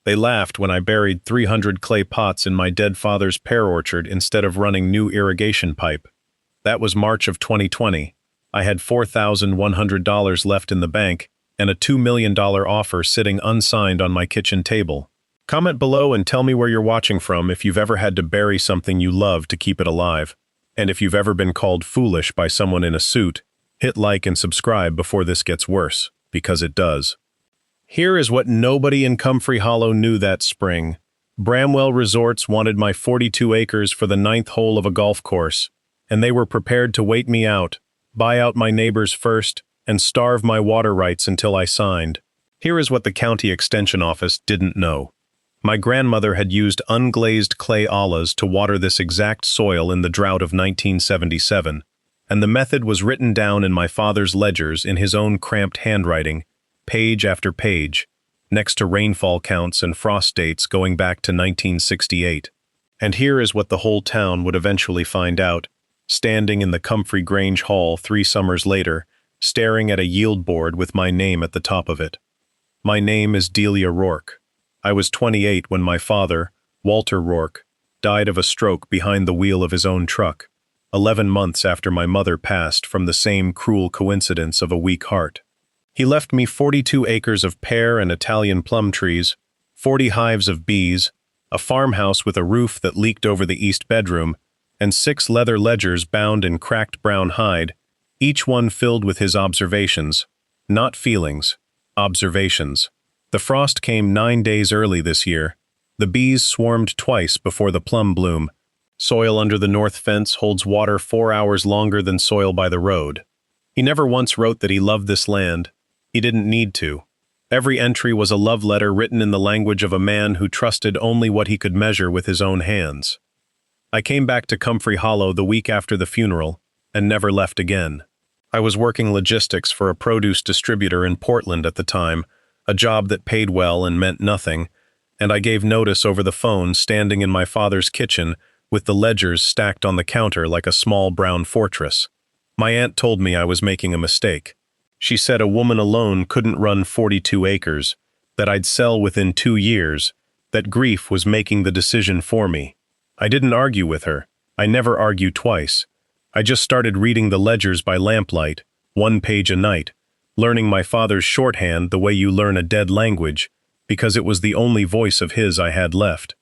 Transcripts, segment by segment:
They laughed when I buried 300 clay pots in my dead father's pear orchard instead of running new irrigation pipe. That was March of 2020. I had $4,100 left in the bank and a $2 million offer sitting unsigned on my kitchen table. Comment below and tell me where you're watching from if you've ever had to bury something you love to keep it alive. And if you've ever been called foolish by someone in a suit, hit like and subscribe before this gets worse, because it does. Here is what nobody in Comfrey Hollow knew that spring. Bramwell Resorts wanted my 42 acres for the 9th hole of a golf course, and they were prepared to wait me out, buy out my neighbors first, and starve my water rights until I signed. Here is what the county extension office didn't know. My grandmother had used unglazed clay ollas to water this exact soil in the drought of 1977, and the method was written down in my father's ledgers in his own cramped handwriting, page after page, next to rainfall counts and frost dates going back to 1968. And here is what the whole town would eventually find out, standing in the Comfrey Grange Hall 3 summers later, staring at a yield board with my name at the top of it. My name is Delia Rourke. I was 28 when my father, Walter Rourke, died of a stroke behind the wheel of his own truck, 11 months after my mother passed from the same cruel coincidence of a weak heart. He left me 42 acres of pear and Italian plum trees, 40 hives of bees, a farmhouse with a roof that leaked over the east bedroom, and 6 leather ledgers bound in cracked brown hide, each one filled with his observations. Not feelings, observations. The frost came 9 days early this year. The bees swarmed twice before the plum bloom. Soil under the north fence holds water 4 hours longer than soil by the road. He never once wrote that he loved this land. He didn't need to. Every entry was a love letter written in the language of a man who trusted only what he could measure with his own hands. I came back to Comfrey Hollow the week after the funeral, and never left again. I was working logistics for a produce distributor in Portland at the time, a job that paid well and meant nothing, and I gave notice over the phone standing in my father's kitchen with the ledgers stacked on the counter like a small brown fortress. My aunt told me I was making a mistake. She said a woman alone couldn't run 42 acres, that I'd sell within 2 years, that grief was making the decision for me. I didn't argue with her. I never argue twice. I just started reading the ledgers by lamplight, 1 page a night, learning my father's shorthand the way you learn a dead language, because it was the only voice of his I had left.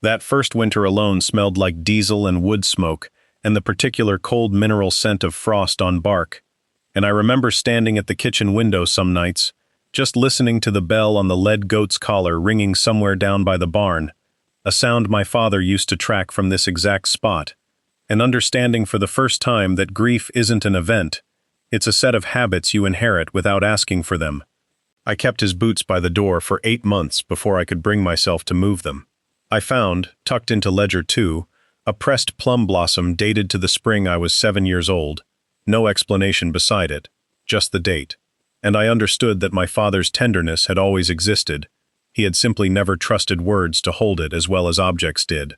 That first winter alone smelled like diesel and wood smoke, and the particular cold mineral scent of frost on bark. And I remember standing at the kitchen window some nights, just listening to the bell on the lead goat's collar ringing somewhere down by the barn, a sound my father used to track from this exact spot, and understanding for the first time that grief isn't an event, it's a set of habits you inherit without asking for them. I kept his boots by the door for 8 months before I could bring myself to move them. I found, tucked into Ledger 2, a pressed plum blossom dated to the spring I was 7 years old. No explanation beside it, just the date. And I understood that my father's tenderness had always existed. He had simply never trusted words to hold it as well as objects did.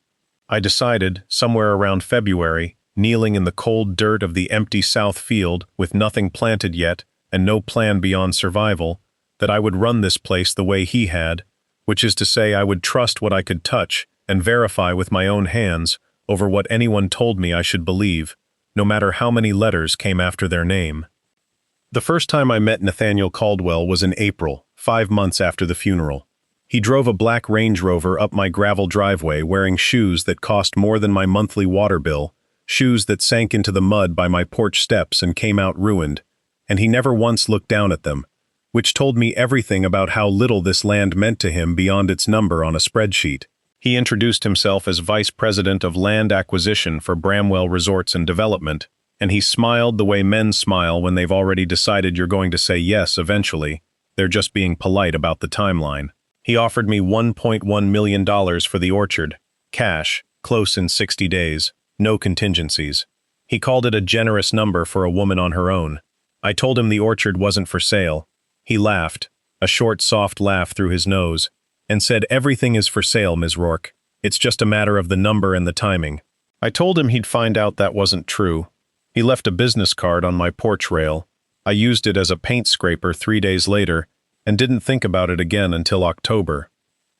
I decided, somewhere around February, kneeling in the cold dirt of the empty south field with nothing planted yet and no plan beyond survival, that I would run this place the way he had, which is to say I would trust what I could touch and verify with my own hands over what anyone told me I should believe, no matter how many letters came after their name. The first time I met Nathaniel Caldwell was in April, 5 months after the funeral. He drove a black Range Rover up my gravel driveway wearing shoes that cost more than my monthly water bill, shoes that sank into the mud by my porch steps and came out ruined, and he never once looked down at them, which told me everything about how little this land meant to him beyond its number on a spreadsheet. He introduced himself as Vice President of Land Acquisition for Bramwell Resorts and Development, and he smiled the way men smile when they've already decided you're going to say yes eventually. They're just being polite about the timeline. He offered me $1.1 million for the orchard, cash, close in 60 days, no contingencies. He called it a generous number for a woman on her own. I told him the orchard wasn't for sale. He laughed, a short, soft laugh through his nose, and said, "Everything is for sale, Ms. Rourke. It's just a matter of the number and the timing." I told him he'd find out that wasn't true. He left a business card on my porch rail. I used it as a paint scraper 3 days later, and didn't think about it again until October.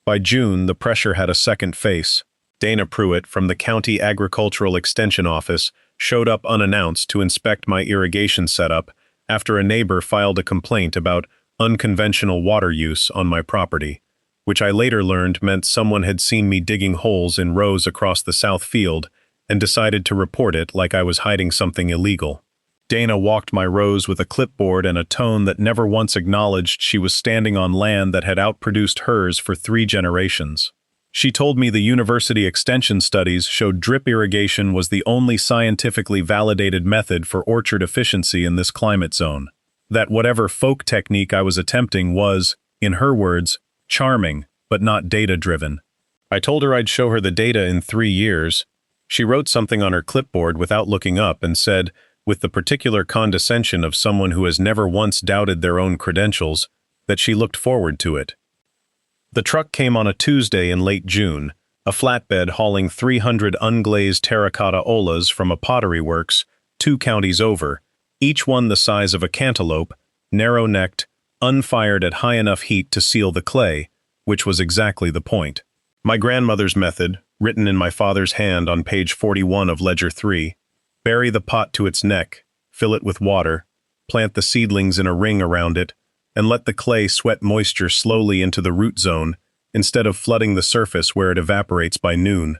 By June, the pressure had a second face. Dana Pruitt from the County Agricultural Extension Office showed up unannounced to inspect my irrigation setup after a neighbor filed a complaint about unconventional water use on my property, which I later learned meant someone had seen me digging holes in rows across the south field and decided to report it like I was hiding something illegal. Dana walked my rows with a clipboard and a tone that never once acknowledged she was standing on land that had outproduced hers for 3 generations. She told me the university extension studies showed drip irrigation was the only scientifically validated method for orchard efficiency in this climate zone. That whatever folk technique I was attempting was, in her words, charming, but not data-driven. I told her I'd show her the data in 3 years. She wrote something on her clipboard without looking up and said, with the particular condescension of someone who has never once doubted their own credentials, that she looked forward to it. The truck came on a Tuesday in late June, a flatbed hauling 300 unglazed terracotta olas from a pottery works 2 counties over, each one the size of a cantaloupe, narrow-necked, unfired at high enough heat to seal the clay, which was exactly the point. My grandmother's method, written in my father's hand on page 41 of Ledger 3, bury the pot to its neck, fill it with water, plant the seedlings in a ring around it, and let the clay sweat moisture slowly into the root zone instead of flooding the surface where it evaporates by noon.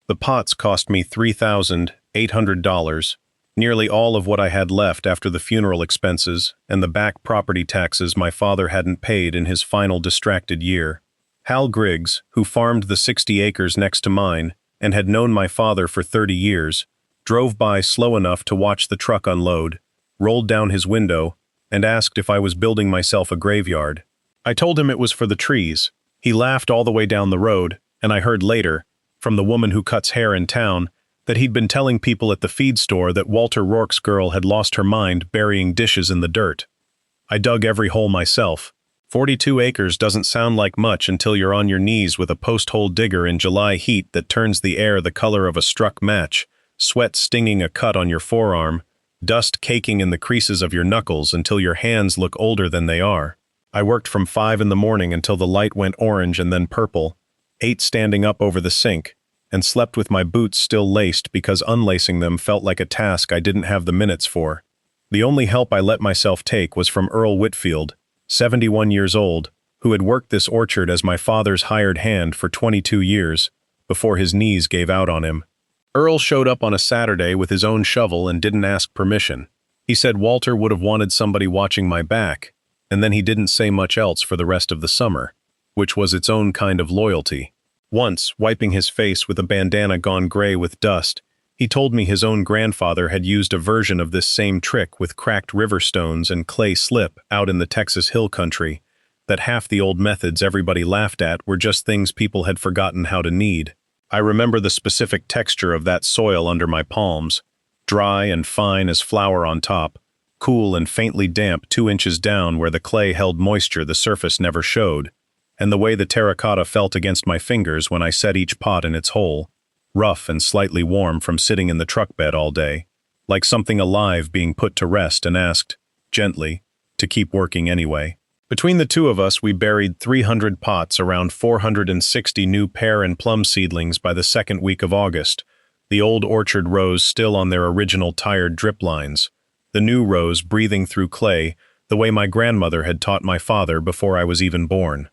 The pots cost me $3,800, nearly all of what I had left after the funeral expenses and the back property taxes my father hadn't paid in his final distracted year. Hal Griggs, who farmed the 60 acres next to mine and had known my father for 30 years, drove by slow enough to watch the truck unload, rolled down his window, and asked if I was building myself a graveyard. I told him it was for the trees. He laughed all the way down the road, and I heard later, from the woman who cuts hair in town, that he'd been telling people at the feed store that Walter Rourke's girl had lost her mind burying dishes in the dirt. I dug every hole myself. 42 acres doesn't sound like much until you're on your knees with a post-hole digger in July heat that turns the air the color of a struck match, sweat stinging a cut on your forearm, dust caking in the creases of your knuckles until your hands look older than they are. I worked from 5 in the morning until the light went orange and then purple, ate standing up over the sink, and slept with my boots still laced because unlacing them felt like a task I didn't have the minutes for. The only help I let myself take was from Earl Whitfield, 71 years old, who had worked this orchard as my father's hired hand for 22 years, before his knees gave out on him. Earl showed up on a Saturday with his own shovel and didn't ask permission. He said Walter would have wanted somebody watching my back, and then he didn't say much else for the rest of the summer, which was its own kind of loyalty. Once, wiping his face with a bandana gone gray with dust, he told me his own grandfather had used a version of this same trick with cracked river stones and clay slip out in the Texas Hill Country, that half the old methods everybody laughed at were just things people had forgotten how to knead. I remember the specific texture of that soil under my palms, dry and fine as flour on top, cool and faintly damp 2 inches down where the clay held moisture the surface never showed, and the way the terracotta felt against my fingers when I set each pot in its hole, rough and slightly warm from sitting in the truck bed all day, like something alive being put to rest and asked, gently, to keep working anyway. Between the two of us, we buried 300 pots around 460 new pear and plum seedlings by the second week of August, the old orchard rows still on their original tired drip lines, the new rows breathing through clay the way my grandmother had taught my father before I was even born.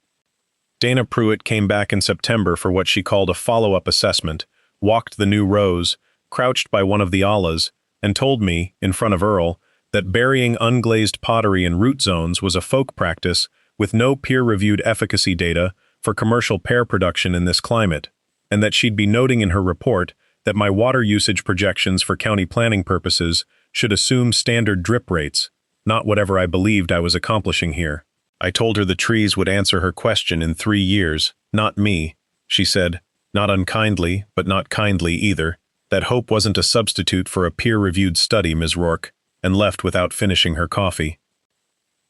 Dana Pruitt came back in September for what she called a follow-up assessment, walked the new rows, crouched by one of the olas, and told me, in front of Earl, that burying unglazed pottery in root zones was a folk practice with no peer-reviewed efficacy data for commercial pear production in this climate, and that she'd be noting in her report that my water usage projections for county planning purposes should assume standard drip rates, not whatever I believed I was accomplishing here. I told her the trees would answer her question in 3 years, not me. She said, not unkindly, but not kindly either, that hope wasn't a substitute for a peer-reviewed study, Ms. Rourke, and left without finishing her coffee.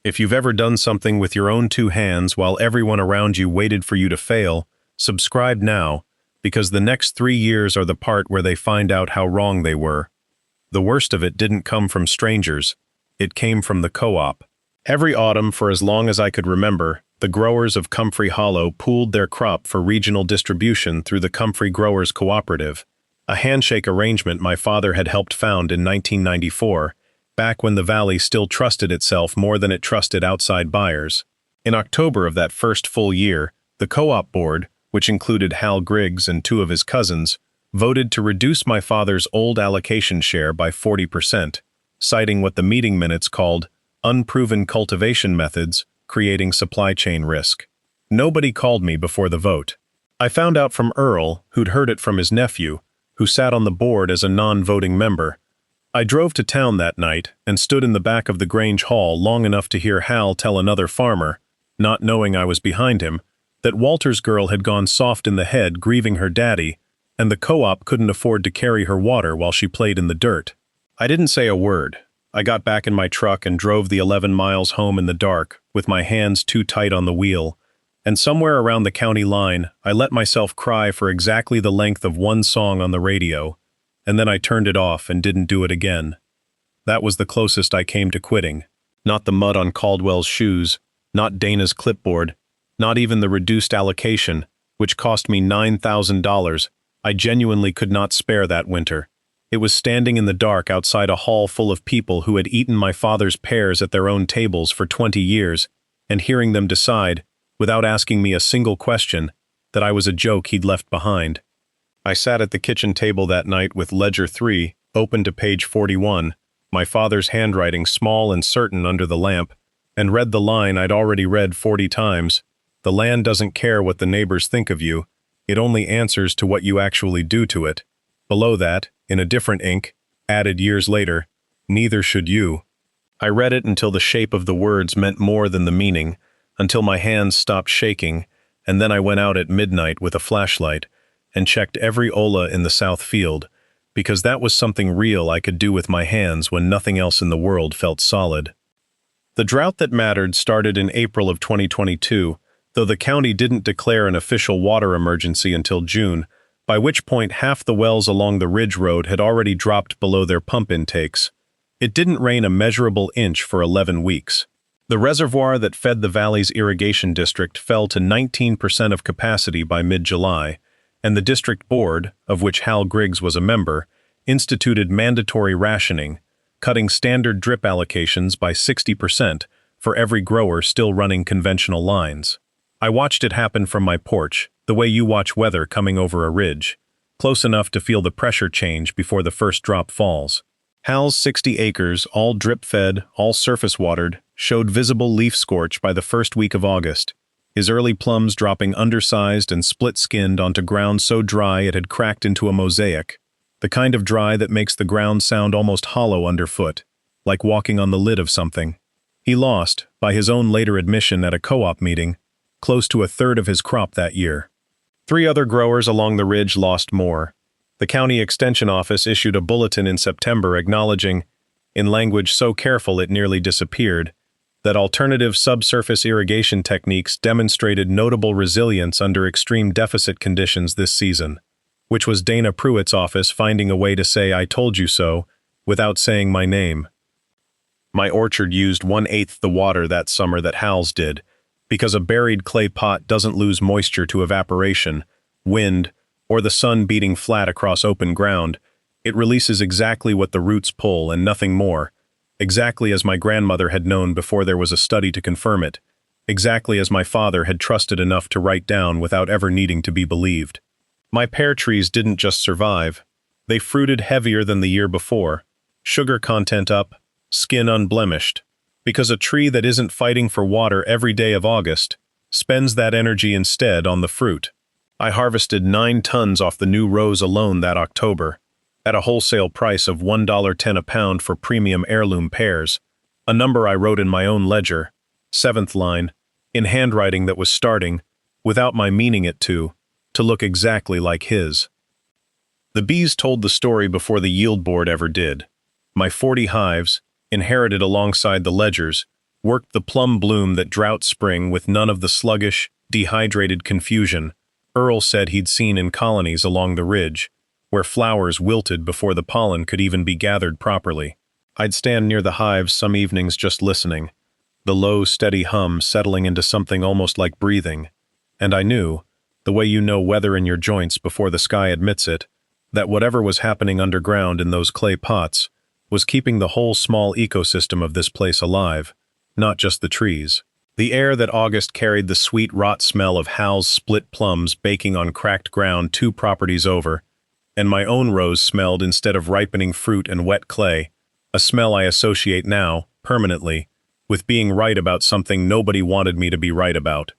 If you've ever done something with your own 2 hands while everyone around you waited for you to fail, subscribe now, because the next 3 years are the part where they find out how wrong they were. The worst of it didn't come from strangers. It came from the co-op. Every autumn for as long as I could remember, The growers of Comfrey Hollow pooled their crop for regional distribution through the Comfrey Growers Cooperative, a handshake arrangement my father had helped found in 1994, back when the valley still trusted itself more than it trusted outside buyers. In October of that first full year, the co-op board, which included Hal Griggs and two of his cousins, voted to reduce my father's old allocation share by 40%, citing what the meeting minutes called unproven cultivation methods creating supply chain risk. Nobody called me before the vote. I found out from Earl, who'd heard it from his nephew, who sat on the board as a non-voting member. I drove to town that night and stood in the back of the Grange Hall long enough to hear Hal tell another farmer, not knowing I was behind him, that Walter's girl had gone soft in the head grieving her daddy, and the co-op couldn't afford to carry her water while she played in the dirt. I didn't say a word. I got back in my truck and drove the 11 miles home in the dark, with my hands too tight on the wheel, and somewhere around the county line, I let myself cry for exactly the length of one song on the radio, and then I turned it off and didn't do it again. That was the closest I came to quitting. Not the mud on Caldwell's shoes, not Dana's clipboard, not even the reduced allocation, which cost me $9,000. I genuinely could not spare that winter. It was standing in the dark outside a hall full of people who had eaten my father's pears at their own tables for 20 years, and hearing them decide, without asking me a single question, that I was a joke he'd left behind. I sat at the kitchen table that night with Ledger 3 open to page 41, my father's handwriting small and certain under the lamp, and read the line I'd already read 40 times. The land doesn't care what the neighbors think of you, it only answers to what you actually do to it. Below that, in a different ink, added years later, neither should you. I read it until the shape of the words meant more than the meaning, until my hands stopped shaking, and then I went out at midnight with a flashlight and checked every Ola in the south field, because that was something real I could do with my hands when nothing else in the world felt solid. The drought that mattered started in April of 2022, though the county didn't declare an official water emergency until June, by which point half the wells along the Ridge Road had already dropped below their pump intakes. It didn't rain a measurable inch for 11 weeks. The reservoir that fed the valley's irrigation district fell to 19% of capacity by mid-July, and the district board, of which Hal Griggs was a member, instituted mandatory rationing, cutting standard drip allocations by 60% for every grower still running conventional lines. I watched it happen from my porch, the way you watch weather coming over a ridge, close enough to feel the pressure change before the first drop falls. Hal's 60 acres, all drip-fed, all surface-watered, showed visible leaf scorch by the first week of August, his early plums dropping undersized and split-skinned onto ground so dry it had cracked into a mosaic, the kind of dry that makes the ground sound almost hollow underfoot, like walking on the lid of something. He lost, by his own later admission at a co-op meeting, close to a third of his crop that year. 3 other growers along the ridge lost more. The county extension office issued a bulletin in September acknowledging, in language so careful it nearly disappeared, that alternative subsurface irrigation techniques demonstrated notable resilience under extreme deficit conditions this season, which was Dana Pruitt's office finding a way to say "I told you so" without saying my name. My orchard used 1/8 the water that summer that Hal's did, because a buried clay pot doesn't lose moisture to evaporation, wind, or the sun beating flat across open ground. It releases exactly what the roots pull and nothing more, exactly as my grandmother had known before there was a study to confirm it, exactly as my father had trusted enough to write down without ever needing to be believed. My pear trees didn't just survive. They fruited heavier than the year before, sugar content up, skin unblemished, because a tree that isn't fighting for water every day of August spends that energy instead on the fruit. I harvested 9 tons off the new rows alone that October, at a wholesale price of $1.10 a pound for premium heirloom pears, a number I wrote in my own ledger, 7th line, in handwriting that was starting, without my meaning it to look exactly like his. The bees told the story before the yield board ever did. My 40 hives, inherited alongside the ledgers, worked the plum bloom that drought spring with none of the sluggish, dehydrated confusion Earl said he'd seen in colonies along the ridge, where flowers wilted before the pollen could even be gathered properly. I'd stand near the hives some evenings just listening, the low, steady hum settling into something almost like breathing, and I knew, the way you know weather in your joints before the sky admits it, that whatever was happening underground in those clay pots was keeping the whole small ecosystem of this place alive, not just the trees. The air that August carried the sweet rot smell of Hal's split plums baking on cracked ground 2 properties over, and my own rose smelled instead of ripening fruit and wet clay, a smell I associate now, permanently, with being right about something nobody wanted me to be right about.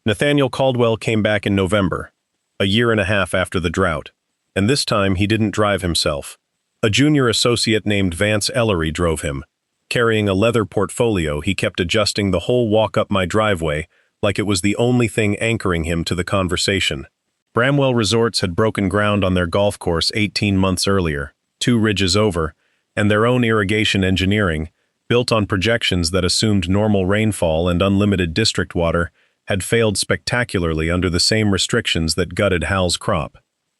Nathaniel Caldwell came back in November, a year and a half after the drought, and this time he didn't drive himself. A junior associate named Vance Ellery drove him. Carrying a leather portfolio, he kept adjusting the whole walk up my driveway like it was the only thing anchoring him to the conversation. Bramwell Resorts had broken ground on their golf course 18 months earlier, 2 ridges over, and their own irrigation engineering, built on projections that assumed normal rainfall and unlimited district water, had failed spectacularly under the same restrictions that gutted Hal's crop.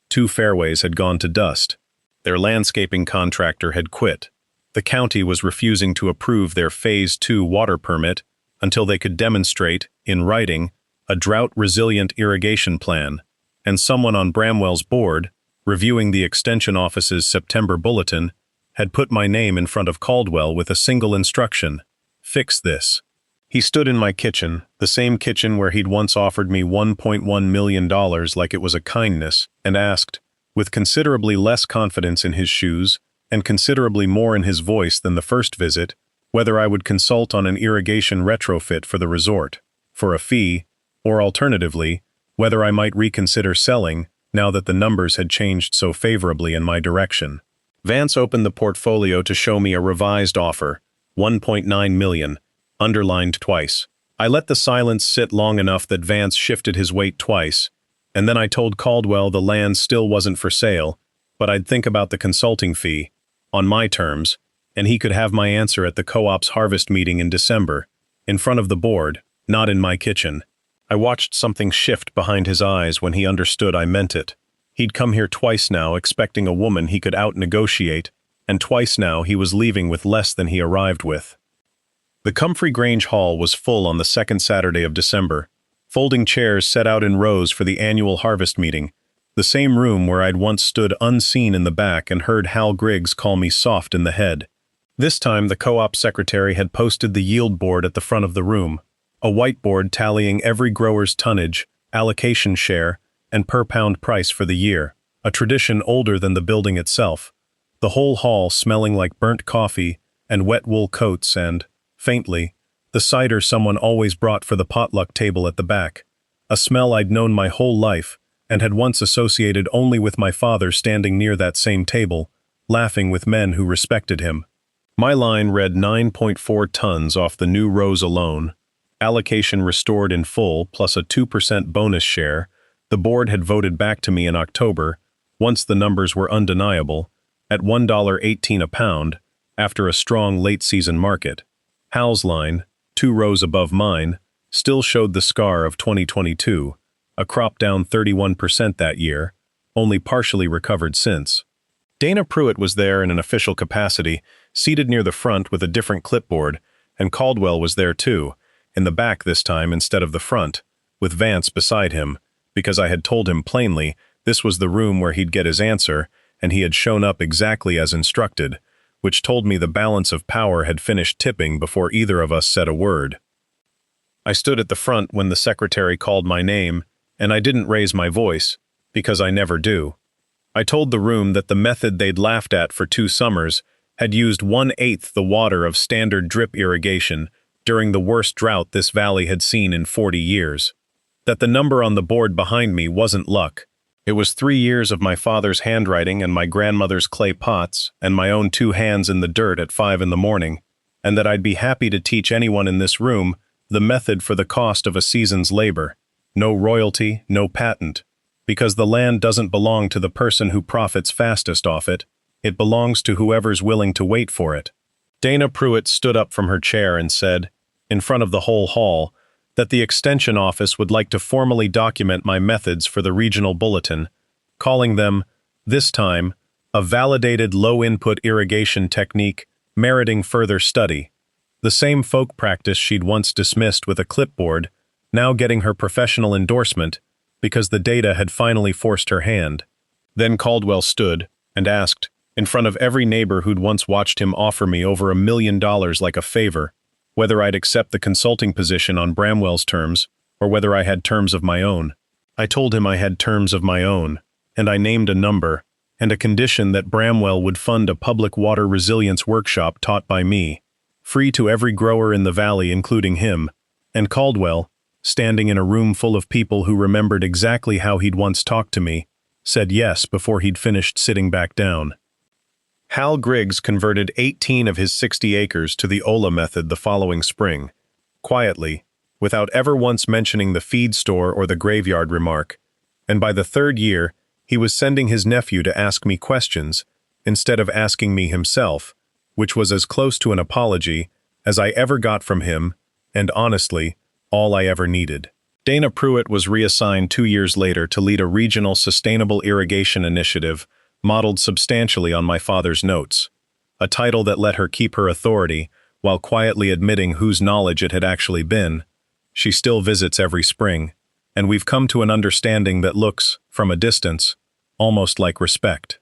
2 fairways had gone to dust. Their landscaping contractor had quit. The county was refusing to approve their Phase 2 water permit until they could demonstrate, in writing, a drought-resilient irrigation plan, and someone on Bramwell's board, reviewing the Extension Office's September bulletin, had put my name in front of Caldwell with a single instruction: fix this. He stood in my kitchen, the same kitchen where he'd once offered me $1.1 million like it was a kindness, and asked, with considerably less confidence in his shoes, and considerably more in his voice than the first visit, whether I would consult on an irrigation retrofit for the resort, for a fee, or alternatively, whether I might reconsider selling, now that the numbers had changed so favorably in my direction. Vance opened the portfolio to show me a revised offer, $1.9 million, underlined twice. I let the silence sit long enough that Vance shifted his weight twice, and then I told Caldwell the land still wasn't for sale, but I'd think about the consulting fee, on my terms, and he could have my answer at the co-op's harvest meeting in December, in front of the board, not in my kitchen. I watched something shift behind his eyes when he understood I meant it. He'd come here twice now expecting a woman he could out-negotiate, and twice now he was leaving with less than he arrived with. The Comfrey Grange Hall was full on the second Saturday of December, folding chairs set out in rows for the annual harvest meeting, the same room where I'd once stood unseen in the back and heard Hal Griggs call me soft in the head. This time the co-op secretary had posted the yield board at the front of the room, a whiteboard tallying every grower's tonnage, allocation share, and per-pound price for the year, a tradition older than the building itself, the whole hall smelling like burnt coffee and wet wool coats and, faintly, the cider someone always brought for the potluck table at the back, a smell I'd known my whole life and had once associated only with my father standing near that same table, laughing with men who respected him. My line read 9.4 tons off the new rows alone, allocation restored in full plus a 2% bonus share. The board had voted back to me in October, once the numbers were undeniable, at $1.18 a pound, after a strong late-season market. Hal's line, 2 rows above mine, still showed the scar of 2022, a crop down 31% that year, only partially recovered since. Dana Pruitt was there in an official capacity, seated near the front with a different clipboard, and Caldwell was there too, in the back this time instead of the front, with Vance beside him, because I had told him plainly this was the room where he'd get his answer, and he had shown up exactly as instructed, which told me the balance of power had finished tipping before either of us said a word. I stood at the front when the secretary called my name, and I didn't raise my voice, because I never do. I told the room that the method they'd laughed at for 2 summers had used 1/8 the water of standard drip irrigation during the worst drought this valley had seen in 40 years. That the number on the board behind me wasn't luck. It was 3 years of my father's handwriting and my grandmother's clay pots and my own 2 hands in the dirt at 5 in the morning, and that I'd be happy to teach anyone in this room the method for the cost of a season's labor. No royalty, no patent, because the land doesn't belong to the person who profits fastest off it. It belongs to whoever's willing to wait for it. Dana Pruitt stood up from her chair and said, in front of the whole hall, that the Extension Office would like to formally document my methods for the regional bulletin, calling them, this time, a validated low-input irrigation technique meriting further study. The same folk practice she'd once dismissed with a clipboard, now getting her professional endorsement because the data had finally forced her hand. Then Caldwell stood and asked, in front of every neighbor who'd once watched him offer me over $1 million like a favor, whether I'd accept the consulting position on Bramwell's terms or whether I had terms of my own. I told him I had terms of my own, and I named a number and a condition that Bramwell would fund a public water resilience workshop taught by me, free to every grower in the valley including him, and Caldwell, standing in a room full of people who remembered exactly how he'd once talked to me, said yes before he'd finished sitting back down. Hal Griggs converted 18 of his 60 acres to the OLA method the following spring, quietly, without ever once mentioning the feed store or the graveyard remark, and by the third year, he was sending his nephew to ask me questions instead of asking me himself, which was as close to an apology as I ever got from him, and honestly, all I ever needed. Dana Pruitt was reassigned 2 years later to lead a regional sustainable irrigation initiative modeled substantially on my father's notes, a title that let her keep her authority while quietly admitting whose knowledge it had actually been. She still visits every spring, and we've come to an understanding that looks, from a distance, almost like respect.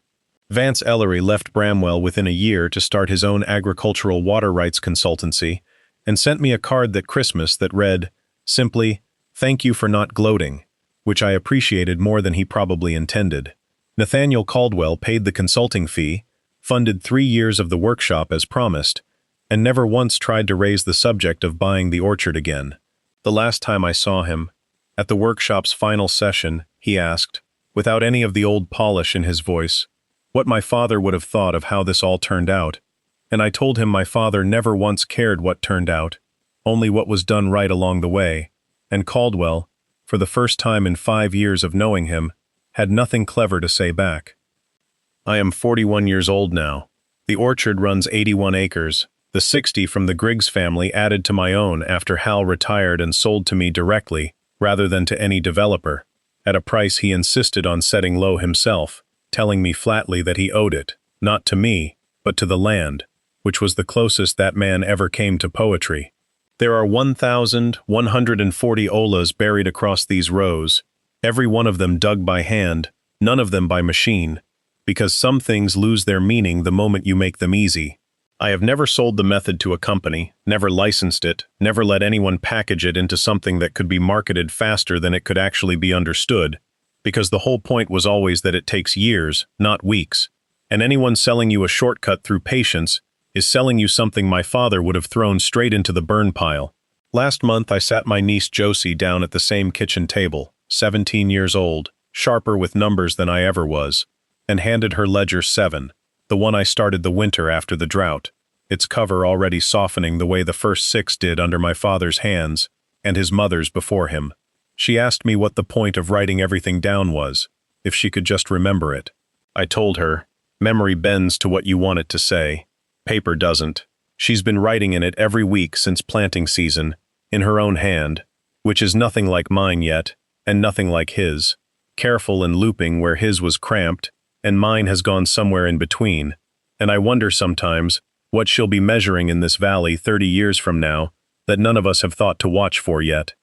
Vance Ellery left Bramwell within a year to start his own agricultural water rights consultancy and sent me a card that Christmas that read, simply, "Thank you for not gloating," which I appreciated more than he probably intended. Nathaniel Caldwell paid the consulting fee, funded 3 years of the workshop as promised, and never once tried to raise the subject of buying the orchard again. The last time I saw him, at the workshop's final session, he asked, without any of the old polish in his voice, what my father would have thought of how this all turned out, and I told him my father never once cared what turned out, only what was done right along the way, and Caldwell, for the first time in 5 years of knowing him, had nothing clever to say back. I am 41 years old now. The orchard runs 81 acres, the 60 from the Griggs family added to my own after Hal retired and sold to me directly, rather than to any developer, at a price he insisted on setting low himself, telling me flatly that he owed it, not to me, but to the land, which was the closest that man ever came to poetry. There are 1,140 olas buried across these rows, every one of them dug by hand, none of them by machine, because some things lose their meaning the moment you make them easy. I have never sold the method to a company, never licensed it, never let anyone package it into something that could be marketed faster than it could actually be understood, because the whole point was always that it takes years, not weeks, and anyone selling you a shortcut through patience is selling you something my father would have thrown straight into the burn pile. Last month I sat my niece Josie down at the same kitchen table, 17 years old, sharper with numbers than I ever was, and handed her Ledger 7, the one I started the winter after the drought, its cover already softening the way the first 6 did under my father's hands, and his mother's before him. She asked me what the point of writing everything down was, if she could just remember it. I told her, memory bends to what you want it to say. Paper doesn't. She's been writing in it every week since planting season, in her own hand, which is nothing like mine yet, and nothing like his, careful and looping where his was cramped, and mine has gone somewhere in between, and I wonder sometimes what she'll be measuring in this valley 30 years from now that none of us have thought to watch for yet.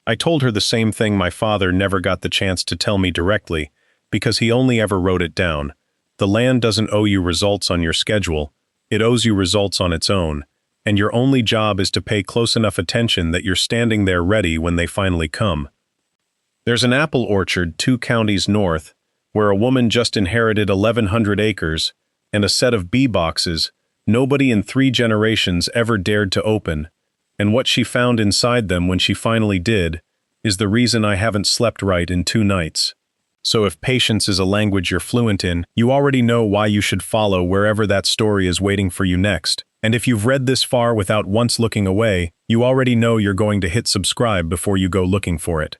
I told her the same thing my father never got the chance to tell me directly, because he only ever wrote it down. The land doesn't owe you results on your schedule, it owes you results on its own, and your only job is to pay close enough attention that you're standing there ready when they finally come. There's an apple orchard 2 counties north, where a woman just inherited 1,100 acres, and a set of bee boxes nobody in 3 generations ever dared to open, and what she found inside them when she finally did is the reason I haven't slept right in 2 nights. So if patience is a language you're fluent in, you already know why you should follow wherever that story is waiting for you next. And if you've read this far without once looking away, you already know you're going to hit subscribe before you go looking for it.